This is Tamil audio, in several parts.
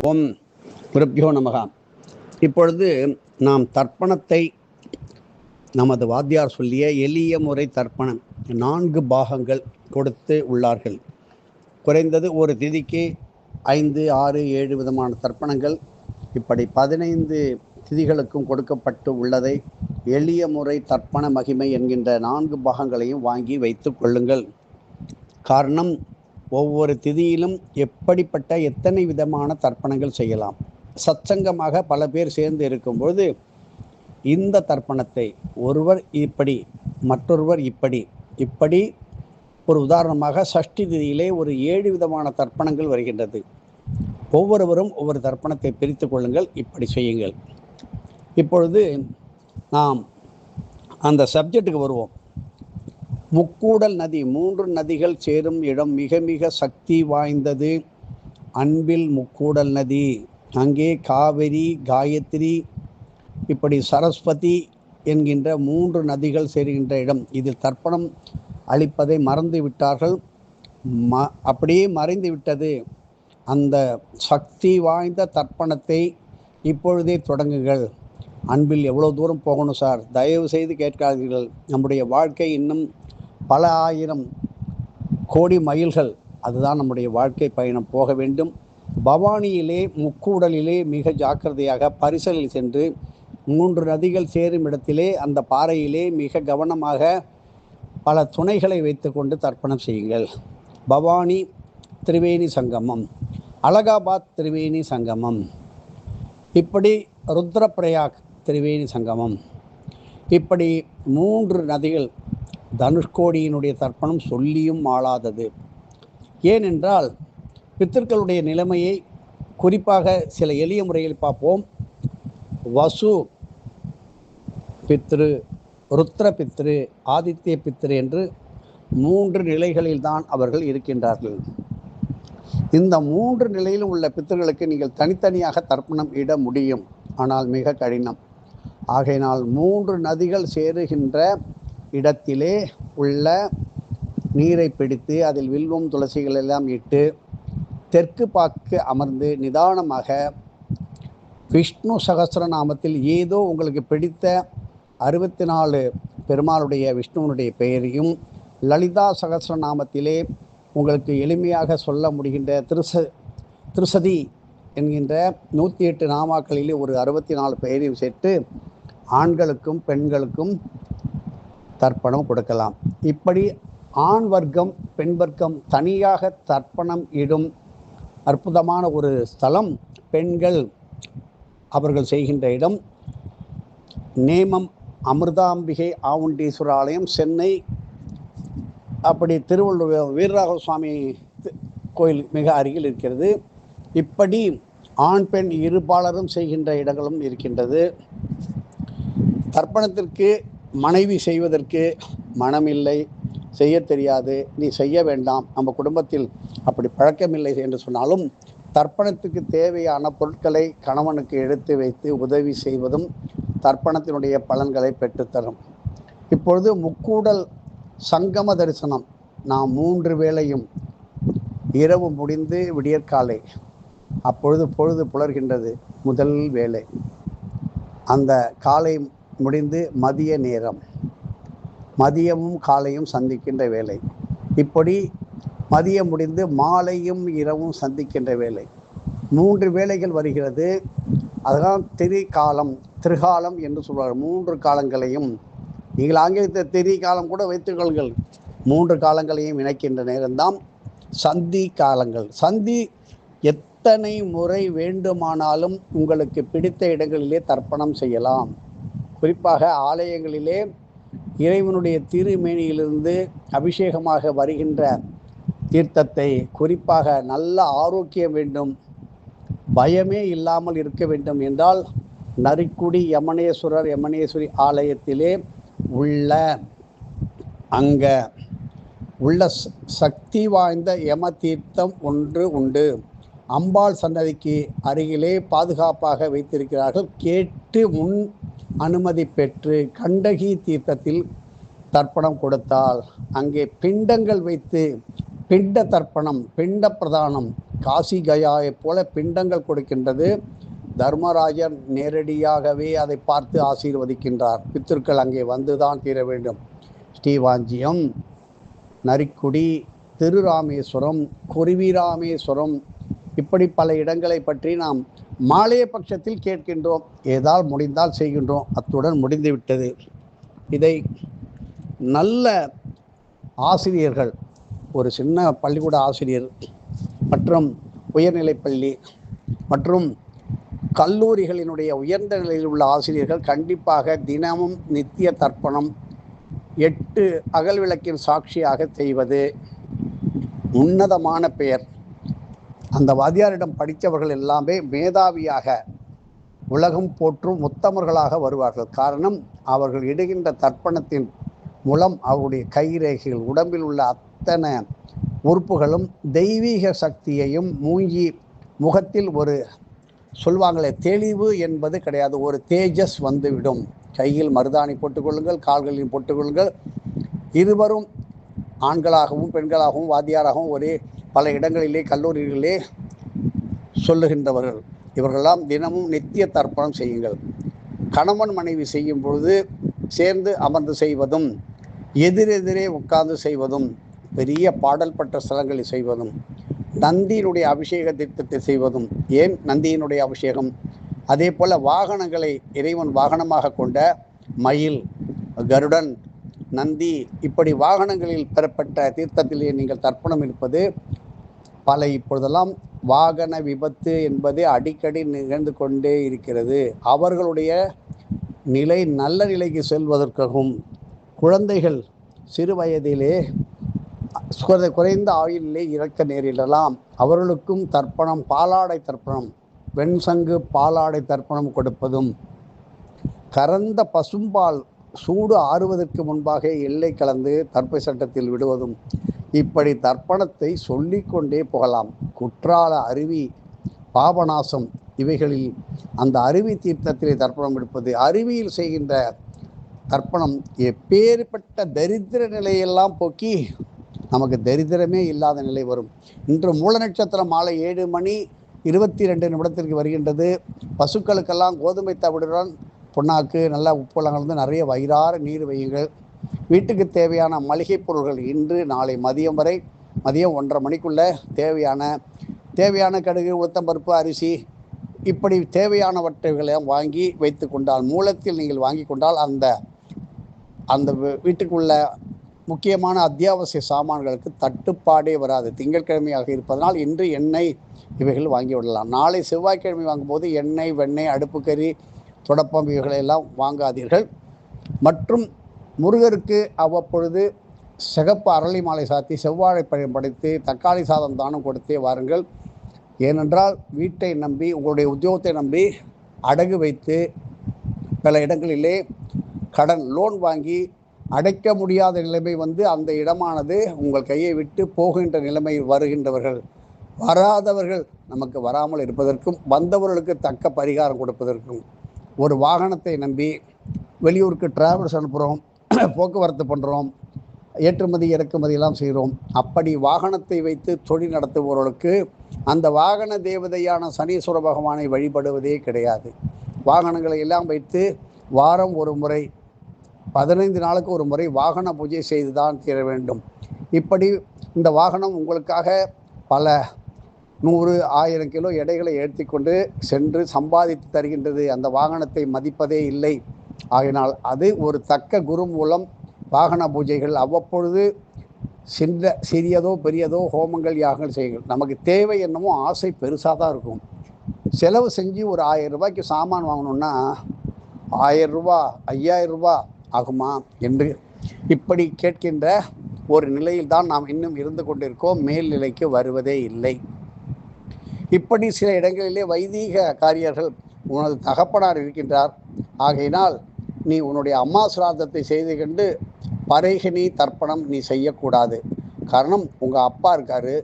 ஓம் குருப்யோ நமகா. இப்பொழுது நாம் தர்ப்பணத்தை நமது வாத்தியார் சொல்லிய எளிய முறை தர்ப்பணம் 4 பாகங்கள் கொடுத்து உள்ளார்கள். குறைந்தது ஒரு திதிக்கு 5, 6, 7 விதமான தர்ப்பணங்கள், இப்படி 15 திதிகளுக்கும் கொடுக்கப்பட்டு உள்ளதை எளிய முறை தர்ப்பண மகிமை என்கின்ற 4 பாகங்களையும் வாங்கி வைத்து கொள்ளுங்கள். காரணம், ஒவ்வொரு திதியிலும் எப்படிப்பட்ட எத்தனை விதமான தர்ப்பணங்கள் செய்யலாம். சத்சங்கமாக பல பேர் சேர்ந்து இருக்கும்போது இந்த தர்ப்பணத்தை ஒருவர் இப்படி, மற்றொருவர் இப்படி ஒரு உதாரணமாக சஷ்டி திதியிலே ஒரு 7 விதமான தர்ப்பணங்கள் வருகின்றது. ஒவ்வொருவரும் ஒவ்வொரு தர்ப்பணத்தை பிரித்து கொள்ளுங்கள், இப்படி செய்யுங்கள். இப்பொழுது நாம் அந்த சப்ஜெக்டுக்கு வருவோம். முக்கூடல் நதி, 3 நதிகள் சேரும் இடம் மிக மிக சக்தி வாய்ந்தது. அன்பில் முக்கூடல் நதி, அங்கே காவிரி, காயத்ரி, இப்படி சரஸ்வதி என்கின்ற 3 நதிகள் சேருகின்ற இடம். இதில் தர்ப்பணம் அளிப்பதை மறந்து விட்டார்கள். அப்படியே மறைந்து விட்டது. அந்த சக்தி வாய்ந்த தர்ப்பணத்தை இப்பொழுதே தொடங்குங்கள். அன்பில் எவ்வளோ தூரம் போகணும் சார்? தயவு செய்து கேட்காதீர்கள். நம்முடைய வாழ்க்கை இன்னும் பல ஆயிரம் கோடி மைல்கள், அதுதான் நம்முடைய வாழ்க்கை பயணம் போக வேண்டும். பவானியிலே முக்கூடலிலே மிக ஜாக்கிரதையாக பரிசலில் சென்று 3 நதிகள் சேரும் இடத்திலே அந்த பாறையிலே மிக கவனமாக பல துணைகளை வைத்து கொண்டு தர்ப்பணம் செய்யுங்கள். பவானி திரிவேணி சங்கமம், அலகாபாத் திரிவேணி சங்கமம், இப்படி ருத்ரப்பிரயாக் திரிவேணி சங்கமம், இப்படி 3 நதிகள். தனுஷ்கோடியினுடைய தர்ப்பணம் சொல்லியும் ஆளாதது. ஏனென்றால் பித்தர்களுடைய நிலைமையை குறிப்பாக சில எளிய முறையில் பார்ப்போம். வசு பித்ரு, ருத்ர பித்ரு, ஆதித்ய பித்ரு என்று 3 நிலைகளில்தான் அவர்கள் இருக்கின்றார்கள். இந்த 3 நிலையிலும் உள்ள பித்தர்களுக்கு நீங்கள் தனித்தனியாக தர்ப்பணம் இட முடியும், ஆனால் மிக கடினம். ஆகையினால் 3 நதிகள் சேருகின்ற இடத்திலே உள்ள நீரை பிடித்து அதில் வில்வம் துளசிகள் எல்லாம் இட்டு தெற்கு பார்க்க அமர்ந்து நிதானமாக விஷ்ணு சகஸ்ரநாமத்தில் ஏதோ உங்களுக்கு பிடித்த 64 பெருமாளுடைய விஷ்ணுவனுடைய பெயரையும், லலிதா சகஸ்ரநாமத்திலே உங்களுக்கு எளிமையாக சொல்ல முடிகின்ற திருசதி என்கின்ற 108 நாமாக்களிலே ஒரு 64 பெயரையும் சேர்த்து ஆண்களுக்கும் பெண்களுக்கும் தர்ப்பணம் கொடுக்கலாம். இப்படி ஆண் வர்க்கம் பெண் வர்க்கம் தனியாக தர்ப்பணம் இடும் அற்புதமான ஒரு ஸ்தலம் பெண்கள் அவர்கள் செய்கின்ற இடம். நேமம் அமிர்தாம்பிகை ஆவுண்டீஸ்வர ஆலயம், சென்னை. அப்படி திருவள்ளுவர் வீரராகவ சுவாமி கோயில் மிக அருகில் இருக்கிறது. இப்படி ஆண் பெண் இருபாலரும் செய்கின்ற இடங்களும் இருக்கின்றது. தர்ப்பணத்திற்கு மனைவி செய்வதற்கு மனமில்லை, செய்ய தெரியாது, நீ செய்ய வேண்டாம், நம்ம குடும்பத்தில் அப்படி பழக்கமில்லை என்று சொன்னாலும் தர்ப்பணத்துக்கு தேவையான பொருட்களை கணவனுக்கு எடுத்து வைத்து உதவி செய்வதும் தர்ப்பணத்தினுடைய பலன்களை பெற்றுத்தரும். இப்பொழுது முக்கூடல் சங்கம தரிசனம் நாம் 3 வேளையும், இரவு முடிந்து விடியற்காலை, அப்பொழுது பொழுது புலர்கின்றது முதல் வேளை, அந்த காலை முடிந்து மதிய நேரம், மதியமும் காலையும் சந்திக்கின்ற வேலை, இப்படி மதியம் முடிந்து மாலையும் இரவும் சந்திக்கின்ற வேலை, 3 வேளைகள் வருகிறது. அதுதான் திரிகாலம், திரிகாலம் என்று சொல்வார்கள். 3 காலங்களையும் நீங்கள் ஆங்கிலத்தில் திரிகாலம் கூட வைத்துக்கொள்கள். 3 காலங்களையும் இணைக்கின்ற நேரம்தான் சந்தி காலங்கள். சந்தி எத்தனை முறை வேண்டுமானாலும் உங்களுக்கு பிடித்த இடங்களிலே தர்ப்பணம் செய்யலாம். குறிப்பாக ஆலயங்களிலே இறைவனுடைய திருமேனியிலிருந்து அபிஷேகமாக வருகின்ற தீர்த்தத்தை, குறிப்பாக நல்ல ஆரோக்கியம் வேண்டும், பயமே இல்லாமல் இருக்க வேண்டும் என்றால் நரிக்குடி யமனேஸ்வரி ஆலயத்திலே அங்க உள்ள சக்தி வாய்ந்த யம தீர்த்தம் ஒன்று உண்டு. அம்பாள் சன்னதிக்கு அருகிலே பாதுகாப்பாக வைத்திருக்கிறார்கள். கேட்டு முன் அனுமதி பெற்று கண்டகி தீர்த்தத்தில் தர்ப்பணம் கொடுத்தால் அங்கே பிண்டங்கள் வைத்து பிண்ட தர்ப்பணம், பிண்ட பிரதானம் காசி கயாவைப் போல பிண்டங்கள் கொடுக்கின்றது. தர்மராஜர் நேரடியாகவே அதை பார்த்து ஆசீர்வதிக்கின்றார். பித்திருக்கள் அங்கே வந்துதான் தீர வேண்டும். ஸ்ரீவாஞ்சியம், நரிக்குடி, திருராமேஸ்வரம், குருவிராமேஸ்வரம், இப்படி பல இடங்களை பற்றி நாம் மாலைய பட்சத்தில் கேட்கின்றோம். ஏதால் முடிந்தால் செய்கின்றோம். அத்துடன் முடிந்துவிட்டது. இதை நல்ல ஆசிரியர்கள், ஒரு சின்ன பள்ளிக்கூட ஆசிரியர் மற்றும் உயர்நிலைப்பள்ளி மற்றும் கல்லூரிகளினுடைய உயர்ந்த நிலையில் உள்ள ஆசிரியர்கள் கண்டிப்பாக தினமும் நித்திய தர்ப்பணம் 8 அகல் விளக்கின் சாட்சியாக செய்வது உன்னதமான பெயர். அந்த வாத்தியாரிடம் படித்தவர்கள் எல்லாமே மேதாவியாக, உலகம் போற்றும் உத்தமர்களாக வருவார்கள். காரணம், அவர்கள் இடுகின்ற தர்ப்பணத்தின் மூலம் அவருடைய கைரேகைகள், உடம்பில் உள்ள அத்தனை உறுப்புகளும் தெய்வீக சக்தியையும் மூங்கி முகத்தில் ஒரு சொல்வாங்களே தெளிவு என்பது கிடையாது, ஒரு தேஜஸ் வந்துவிடும். கையில் மருதாணி போட்டுக்கொள்ளுங்கள், கால்களில் போட்டுக்கொள்ளுங்கள். இருவரும் ஆண்களாகவும் பெண்களாகவும் வாத்தியாராகவும் ஒரே பல இடங்களிலே கல்லூரிகளிலே சொல்லுகின்றவர்கள். இவர்களெல்லாம் தினமும் நித்திய தர்ப்பணம் செய்யுங்கள். கணவன் மனைவி செய்யும் பொழுது சேர்ந்து அமர்ந்து செய்வதும், எதிரெதிரே உட்கார்ந்து செய்வதும், பெரிய பாடல் பட்ட ஸ்தலங்களில் செய்வதும், நந்தியினுடைய அபிஷேக தீர்த்தத்தை செய்வதும். ஏன் நந்தியினுடைய அபிஷேகம்? அதே போல வாகனங்களை இறைவன் வாகனமாக கொண்ட மயில், கருடன், நந்தி, இப்படி வாகனங்களில் பெறப்பட்ட தீர்த்தத்திலே நீங்கள் தர்ப்பணம் இருப்பது பல. இப்பொழுதெல்லாம் வாகன விபத்து என்பது அடிக்கடி நிகழ்ந்து கொண்டே இருக்கிறது. அவர்களுடைய நிலை நல்ல நிலைக்கு செல்வதற்காகவும், குழந்தைகள் சிறு வயதிலே குறைந்த ஆயுளிலே இறக்க நேரிடலாம். அவர்களுக்கும் தர்ப்பணம், பாலாடை தர்ப்பணம், வெண்சங்கு பாலாடை தர்ப்பணம் கொடுப்பதும், கறந்த பசும்பால் சூடு ஆறுவதற்கு முன்பாக எல்லை கலந்து தர்ப்ப சட்டத்தில் விடுவதும், இப்படி தர்ப்பணத்தை சொல்லிக்கொண்டே போகலாம். குற்றால அருவி, பாபநாசம், இவைகளில் அந்த அருவி தீர்த்தத்திலே தர்ப்பணம் எடுப்பது, அருவியில் செய்கின்ற தர்ப்பணம் எப்பேற்பட்ட தரித்திர நிலையெல்லாம் போக்கி நமக்கு தரித்திரமே இல்லாத நிலை வரும். இன்று மூல நட்சத்திரம் மாலை 7:22 வருகின்றது. பசுக்களுக்கெல்லாம் கோதுமை தவிடுடன் புண்ணாக்கு, நல்லா உப்புலாம் கலந்து நிறைய வயிறார நீர் வையுங்கள். வீட்டுக்கு தேவையான மளிகை பொருள்கள் இன்று நாளை மதியம் வரை, மதியம் 1:30 மணிக்குள்ள தேவையான கடுகு, உளுத்தம்பருப்பு, அரிசி, இப்படி தேவையானவற்றைகளையும் வாங்கி வைத்து கொண்டால், மூலத்தில் நீங்கள் வாங்கி கொண்டால் அந்த வீட்டுக்குள்ள முக்கியமான அத்தியாவசிய சாமான்களுக்கு தட்டுப்பாடே வராது. திங்கட்கிழமையாக இருப்பதனால் இன்று எண்ணெய் இவைகள் வாங்கி விடலாம். நாளை செவ்வாய்க்கிழமை வாங்கும்போது எண்ணெய், வெண்ணெய், அடுப்புக்கறி, தொடப்பம் இவைகளெல்லாம் வாங்காதீர்கள். மற்றும் முருகருக்கு அவ்வப்பொழுது சிகப்பு அரளி மாலை சாத்தி, செவ்வாழை பழம் படைத்து, தக்காளி சாதம் தானம் கொடுத்தே வாருங்கள். ஏனென்றால் வீட்டை நம்பி, உங்களுடைய உத்தியோகத்தை நம்பி அடகு வைத்து பல இடங்களிலே கடன், லோன் வாங்கி அடைக்க முடியாத நிலைமை வந்து அந்த இடமானது உங்கள் கையை விட்டு போகின்ற நிலைமை வருகின்றவர்கள், வராதவர்கள் நமக்கு வராமல் இருப்பதற்கும், வந்தவர்களுக்கு தக்க பரிகாரம் கொடுப்பதற்கும், ஒரு வாகனத்தை நம்பி வெளியூருக்கு டிராவல்ஸ் அனுப்புகிறோம், போக்குவரத்து பண்ணுறோம், ஏற்றுமதி இறக்குமதியெல்லாம் செய்கிறோம். அப்படி வாகனத்தை வைத்து தொழில் நடத்துபவர்களுக்கு அந்த வாகன தேவதையான சனீஸ்வர பகவானை வழிபடுவதே கிடையாது. வாகனங்களை எல்லாம் வைத்து வாரம் ஒரு முறை, 15 நாளுக்கு ஒரு முறை வாகன பூஜை செய்து தான் தீர வேண்டும். இப்படி இந்த வாகனம் உங்களுக்காக பல 100-1000 கிலோ எடைகளை ஏற்றி கொண்டு சென்று சம்பாதித்து தருகின்றது. அந்த வாகனத்தை மதிப்பதே இல்லை. ஆகினால் அது ஒரு தக்க குரு மூலம் வாகன பூஜைகள் அவ்வப்பொழுது சிறியதோ பெரியதோ ஹோமங்கள், யாகங்கள் செய்யுங்கள். நமக்கு தேவை என்னமோ ஆசை பெருசாக தான் இருக்கும். செலவு செஞ்சு ஒரு 1000 ரூபாய்க்கு சாமான் வாங்கணுன்னா 1000 ரூபா, 5000 ரூபா ஆகுமா என்று இப்படி கேட்கின்ற ஒரு நிலையில் தான் நாம் இன்னும் இருந்து கொண்டிருக்கோம். மேல்நிலைக்கு வருவதே இல்லை. இப்படி சில இடங்களிலே வைதீக காரியர்கள், உனது தகப்பனார் இருக்கின்றார், ஆகையினால் நீ உன்னுடைய அம்மா சிராதத்தை செய்து கொண்டு பறைகினி தர்ப்பணம் நீ செய்யக்கூடாது. காரணம், உங்கள் அப்பா இருக்காரு,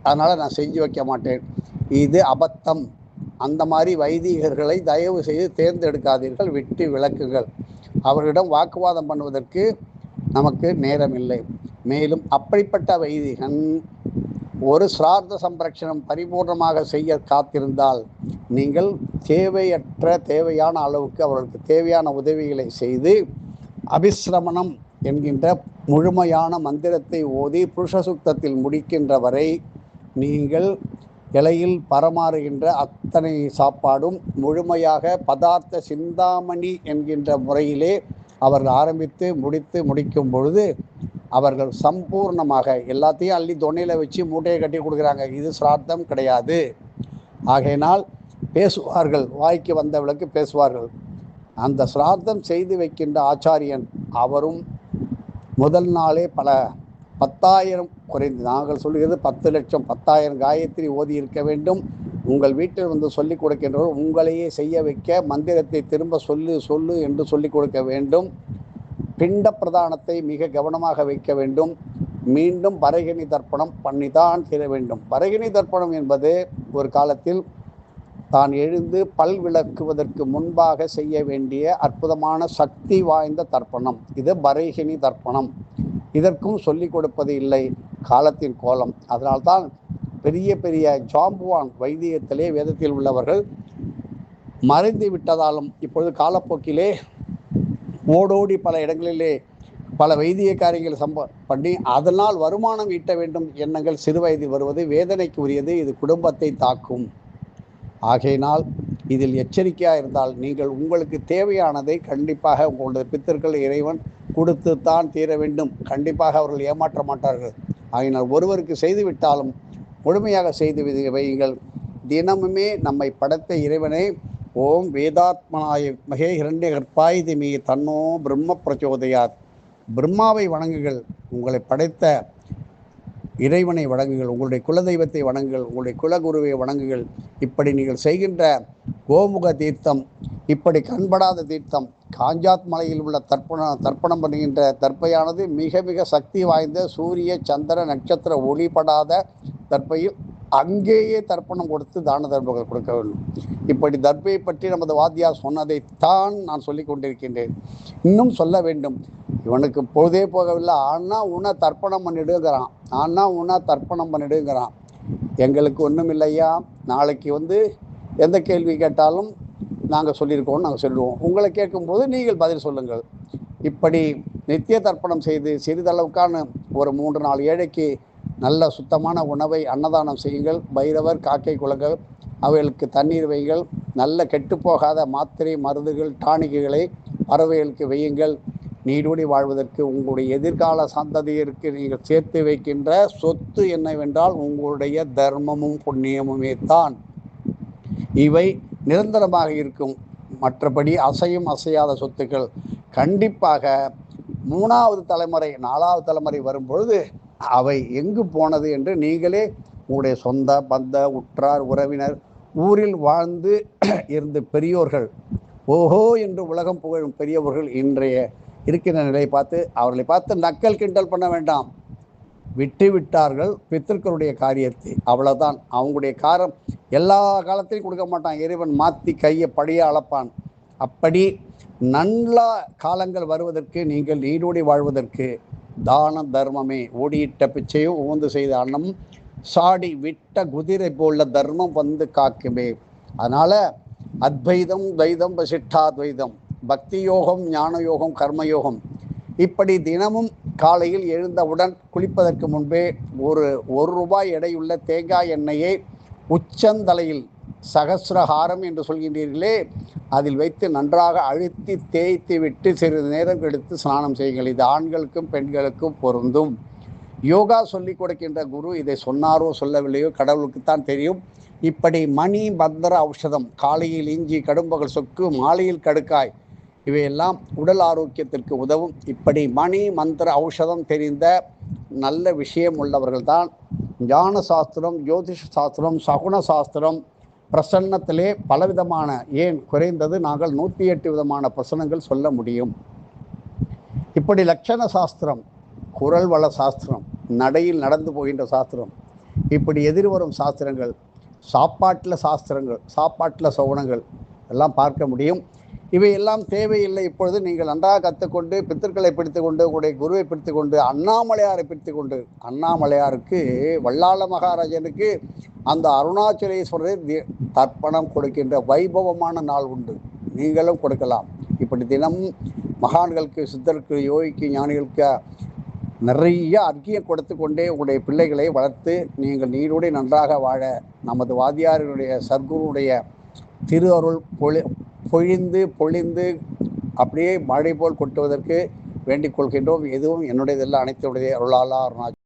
அதனால் நான் செஞ்சு வைக்க மாட்டேன். இது அபத்தம். அந்த மாதிரி வைதீகர்களை தயவு செய்து தேர்ந்தெடுக்காதீர்கள், விட்டு விளக்குங்கள். அவர்களிடம் வாக்குவாதம் பண்ணுவதற்கு நமக்கு நேரம் இல்லை. மேலும் அப்படிப்பட்ட வைதிகன் ஒரு சிரார்த்த சம்பிரட்சணம் பரிபூர்ணமாக செய்ய காத்திருந்தால் நீங்கள் தேவையான அளவுக்கு அவர்களுக்கு தேவையான உதவிகளை செய்து அபிசிரமணம் என்கின்ற முழுமையான மந்திரத்தை ஓதி புருஷ சுத்தத்தில் முடிக்கின்ற வரை நீங்கள் இலையில் பரமாறுகின்ற அத்தனை சாப்பாடும் முழுமையாக பதார்த்த சிந்தாமணி என்கின்ற முறையிலே அவர்கள் ஆரம்பித்து முடிக்கும் பொழுது அவர்கள் சம்பூர்ணமாக எல்லாத்தையும் அள்ளி தொன்னையில் வச்சு மூட்டையை கட்டி கொடுக்குறாங்க. இது சிரார்த்தம் கிடையாது. ஆகையினால் பேசுவார்கள், வாய்க்கு வந்தவளுக்கு பேசுவார்கள். அந்த சிரார்த்தம் செய்து வைக்கின்ற ஆச்சாரியன் அவரும் முதல் நாளே பல 10,000 குறைந்து, நாங்கள் சொல்லுகிறது 10 லட்சம் 10,000 காயத்ரி ஓதி இருக்க வேண்டும். உங்கள் வீட்டில் வந்து சொல்லிக் கொடுக்கின்றவர் உங்களையே செய்ய வைக்க மந்திரத்தை திரும்ப சொல்லு என்று சொல்லிக் கொடுக்க வேண்டும். பிண்ட பிரதானத்தை மிக கவனமாக வைக்க வேண்டும். மீண்டும் பரகினி தர்ப்பணம் பண்ணித்தான் தீர வேண்டும். பரகினி தர்ப்பணம் என்பது ஒரு காலத்தில் தான் எழுந்து பல் விளக்குவதற்கு முன்பாக செய்ய வேண்டிய அற்புதமான சக்தி வாய்ந்த தர்ப்பணம். இது பரகினி தர்ப்பணம். இதற்கும் சொல்லிக் கொடுப்பது இல்லை காலத்தின் கோலம். அதனால்தான் பெரிய பெரிய ஜாம்புவான் வைத்தியத்திலே வேதத்தில் உள்ளவர்கள் மறைந்து விட்டதாலும் இப்பொழுது காலப்போக்கிலே ஓடோடி பல இடங்களிலே பல வைத்திய காரியங்கள் பண்ணி அதனால் வருமானம் ஈட்ட வேண்டும் எண்ணங்கள் சிறு வயதில் வருவது வேதனைக்கு உரியது. இது குடும்பத்தை தாக்கும். ஆகையினால் இதில் எச்சரிக்கையாக இருந்தால் நீங்கள் உங்களுக்கு தேவையானதை கண்டிப்பாக உங்களுடைய பித்தர்கள் இறைவன் கொடுத்துத்தான் தீர வேண்டும். கண்டிப்பாக அவர்கள் ஏமாற்ற மாட்டார்கள். ஆகினால் ஒருவருக்கு செய்துவிட்டாலும் முழுமையாக செய்து வையுங்கள். தினமுமே நம்மை படைத்த இறைவனை ஓம் வேதாத்மனாய மகே இரண்டிய கற்பாய் திமி தன்னோ பிரம்ம பிரச்சோதயாத். பிரம்மாவை வணங்குங்கள், உங்களை படைத்த இறைவனை வணங்குங்கள், உங்களுடைய குலதெய்வத்தை வணங்குங்கள், உங்களுடைய குலகுருவை வணங்குங்கள். இப்படி நீங்கள் செய்கின்ற கோமுக தீர்த்தம், இப்படி கண்படாத தீர்த்தம், காஞ்சாத் மலையில் உள்ள தர்ப்பணம் பண்ணுகின்ற தர்ப்பையானது மிக மிக சக்தி வாய்ந்த சூரிய சந்திர நட்சத்திர ஒளிபடாத தர்ப்பையில் அங்கேயே தர்ப்பணம் கொடுத்து தான தர்ப்பங்கள் கொடுக்க வேண்டும். இப்படி தர்ப்பையை பற்றி நமது வாத்தியார் சொன்னதைத்தான் நான் சொல்லி கொண்டிருக்கின்றேன். இன்னும் சொல்ல வேண்டும். இவனுக்கு பொழுதே போகவில்லை. ஆனா உன்னை தர்ப்பணம் பண்ணிடுங்கிறான். எங்களுக்கு ஒன்றும் இல்லையா, நாளைக்கு வந்து எந்த கேள்வி கேட்டாலும் நாங்கள் சொல்லியிருக்கோம், நாங்கள் சொல்லுவோம். உங்களை கேட்கும்போது நீங்கள் பதில் சொல்லுங்கள். இப்படி நித்திய தர்ப்பணம் செய்து சிறிதளவுக்கான ஒரு 3-4 ஏழைக்கு நல்ல சுத்தமான உணவை அன்னதானம் செய்யுங்கள். பைரவர், காக்கை குலங்கள் அவைகளுக்கு தண்ணீர் வையுங்கள். நல்ல கெட்டுப்போகாத மாத்திரை மருந்துகள் டானிக்குகளை பறவைகளுக்கு வையுங்கள். நீடூடி வாழ்வதற்கு உங்களுடைய எதிர்கால சந்ததியருக்கு நீங்கள் சேர்த்து வைக்கின்ற சொத்து என்னவென்றால் உங்களுடைய தர்மமும் புண்ணியமுமே தான். இவை நிரந்தரமாக இருக்கும். மற்றபடி அசையும் அசையாத சொத்துக்கள் கண்டிப்பாக 3வது தலைமுறை 4வது தலைமுறை வரும்பொழுது அவை எங்கு போனது என்று நீங்களே உங்களுடைய சொந்த பந்த உற்றார் உறவினர் ஊரில் வாழ்ந்து இருந்த பெரியோர்கள், ஓஹோ என்று உலகம் புகழும் பெரியவர்கள் இன்றைய இருக்கின்ற நிலையை பார்த்து அவர்களை பார்த்து நக்கல் கிண்டல் பண்ண வேண்டாம். விட்டு விட்டார்கள் பித்தர்களுடைய காரியத்தை, அவ்வளவுதான். அவங்களுடைய காரம் எல்லா காலத்திலையும் கொடுக்க மாட்டான். இறைவன் மாற்றி கையை படிய அளப்பான். அப்படி நல்ல காலங்கள் வருவதற்கு நீங்கள் நீடோடி வாழ்வதற்கு தான தர்மமே. ஓடியிட்ட பிச்சையும் உகந்து செய்த அன்னம் சாடி விட்ட குதிரை போல தர்மம் வந்து காக்குமே. அதனால அத்வைதம் துவைதம் வசிஷ்டாத்வைதம், பக்தி யோகம், ஞான யோகம், கர்மயோகம். இப்படி தினமும் காலையில் எழுந்தவுடன் குளிப்பதற்கு முன்பே ஒரு ரூபாய் எடையுள்ள தேங்காய் எண்ணெயை உச்சந்தலையில் சகசிரஹாரம் என்று சொல்கின்றீர்களே அதில் வைத்து நன்றாக அழுத்தி தேய்த்து விட்டு சிறிது நேரம் எடுத்து ஸ்நானம் செய்யுங்கள். இது ஆண்களுக்கும் பெண்களுக்கும் பொருந்தும். யோகா சொல்லிக் கொடுக்கின்ற குரு இதை சொன்னாரோ சொல்லவில்லையோ கடவுளுக்குத்தான் தெரியும். இப்படி மணி மந்திர ஔஷதம், காலையில் இஞ்சி, கடும்பகல் சொக்கு, மாலையில் கடுக்காய், இவையெல்லாம் உடல் ஆரோக்கியத்திற்கு உதவும். இப்படி மணி மந்திர ஔஷதம் தெரிந்த நல்ல விஷயம் உள்ளவர்கள் தான் ஞான சாஸ்திரம், ஜோதிஷ சாஸ்திரம், சகுன சாஸ்திரம், பிரசன்னத்திலே பலவிதமான, ஏன் குறைந்தது நாங்கள் 108 விதமான பிரசனங்கள் சொல்ல முடியும். இப்படி லட்சண சாஸ்திரம், குரல் வள சாஸ்திரம், நடையில் நடந்து போகின்ற சாஸ்திரம், இப்படி எதிர்வரும் சாஸ்திரங்கள், சாப்பாட்டில் சாஸ்திரங்கள், சாப்பாட்டில் சகுனங்கள் எல்லாம் பார்க்க முடியும். இவையெல்லாம் தேவையில்லை. இப்பொழுது நீங்கள் நன்றாக கற்றுக்கொண்டு பித்தர்களை பிடித்துக்கொண்டு உங்களுடைய குருவை பிடித்துக்கொண்டு அண்ணாமலையாரை பிடித்துக்கொண்டு அண்ணாமலையாருக்கு வல்லாள மகாராஜனுக்கு அந்த அருணாச்சலேஸ்வரர் தர்ப்பணம் கொடுக்கின்ற வைபவமான நாள் உண்டு. நீங்களும் கொடுக்கலாம். இப்படி தினமும் மகான்களுக்கு, சித்தருக்கு, யோகிக்கு, ஞானிகளுக்கு நிறைய அர்க்கியம் கொடுத்து கொண்டே உங்களுடைய பிள்ளைகளை வளர்த்து நீங்கள் நீரோடு நன்றாக வாழ நமது வாத்தியாரினுடைய சர்க்குருடைய திரு அருள் பொழிந்து அப்படியே மழை போல் கொட்டுவதற்கு வேண்டிக் கொள்கின்றோம். எதுவும் என்னுடையதெல்லாம் அனைத்துடைய அருளாளா அருணாச்சலம்.